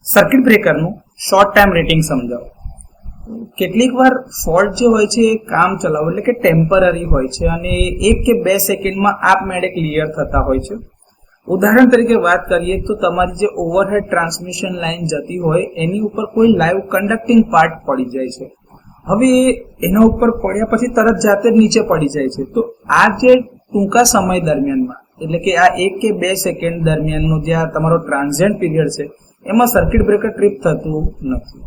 Circuit બ્રેકરનું short time rating સમજાવો. કેટલીક વાર ફોલ્ટ જે હોય છે એ કામ ચલાવો એટલે કે ટેમ્પરરી હોય છે અને 1 કે 2 સેકન્ડમાં આપમેળે ક્લિયર થતા હોય છે. ઉદાહરણ તરીકે વાત કરીએ તો તમારી જે ઓવરહેડ ટ્રાન્સમિશન લાઇન જતી હોય એની ઉપર કોઈ લાઈવ કન્ડક્ટિંગ પાર્ટ પડી જાય છે. હવે એના ઉપર પડ્યા પછી તરત જાતે જ નીચે પડી જાય છે. તો આ જે ટૂંકા સમય દરમિયાનમાં એટલે કે આ 1 કે 2 સેકન્ડ દરમિયાનનો જે આ તમારો ટ્રાન્ઝિયન્ટ પીરિયડ છે એમાં સર્કિટ બ્રેકર ટ્રીપ થતું નથી.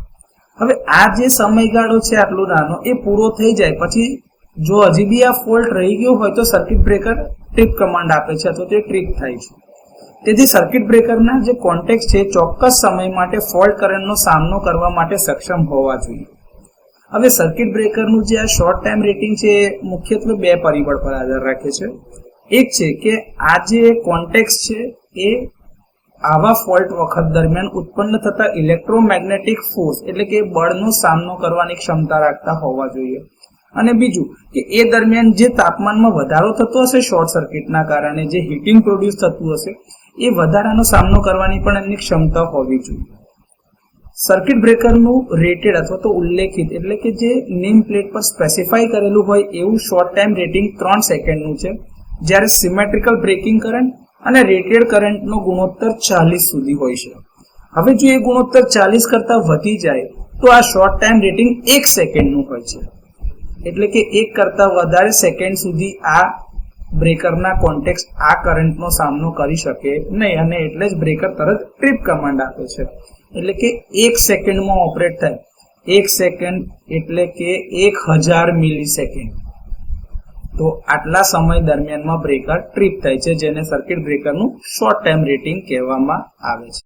હવે આ જે સમયગાળો છે આટલો નાનો એ પૂરો થઈ જાય પછી જો હજી બી આ ફોલ્ટ રહી ગયો હોય તો સર્કિટ બ્રેકર ટ્રીપ કમાન્ડ આપે છે અથવા તે ટ્રીપ થાય છે. તેથી સર્કિટ બ્રેકરના જે કોન્ટેક્ટ છે ચોક્કસ સમય માટે ફોલ્ટ કરંટનો સામનો કરવા માટે સક્ષમ હોવા જોઈએ. હવે સર્કિટ બ્રેકરનું જે આ શોર્ટ ટાઈમ રેટિંગ છે એ મુખ્યત્વે 2 પરિબળ પર આધાર રાખે છે. એક છે કે આ જે કોન્ટેક્ટ છે એ આવા ફોલ્ટ વખત દરમિયાન ઉત્પન્ન થતા ઇલેક્ટ્રોમેગ્નેટિક ફોર્સ એટલે કે બળનો સામનો કરવાની ક્ષમતા રાખતા હોવા જોઈએ. અને બીજું કે એ દરમિયાન જે તાપમાનમાં વધારો થતો હશે શોર્ટ સર્કિટના કારણે જે હીટિંગ પ્રોડ્યુસ થતું હશે એ વધારાનો સામનો કરવાની પણ એમની ક્ષમતા હોવી જોઈએ. સર્કિટ બ્રેકરનું રેટેડ અથવા તો ઉલ્લેખિત એટલે કે જે નેમ પ્લેટ પર સ્પેસિફાઈ કરેલું હોય એવું શોર્ટ ટાઈમ રેટિંગ 3 સેકન્ડનું છે, જ્યારે સિમેટ્રિકલ બ્રેકિંગ કરંટ અને રેટેડ કરંટનો ગુણોત્તર 40 સુધી હોય છે. હવે જો એ ગુણોત્તર 40 કરતા વધી જાય તો આ શોર્ટ ટાઈમ રેટિંગ 1 સેકન્ડનું હોય છે. એટલે કે 1 કરતા વધારે સેકન્ડ સુધી આ બ્રેકરના કોન્ટેક્ટ આ કરંટનો સામનો કરી શકે નહીં અને એટલે જ બ્રેકર તરત ટ્રીપ કમાન્ડ આપે છે. એટલે કે 1 સેકન્ડમાં ઓપરેટ થાય. 1 સેકન્ડ એટલે કે 1000 મિલી સેકન્ડ. તો આટલા સમય દરમિયાનમાં બ્રેકર ટ્રીપ થાય છે જેને સર્કિટ બ્રેકરનું શોર્ટ ટાઈમ રેટિંગ કહેવામાં આવે છે.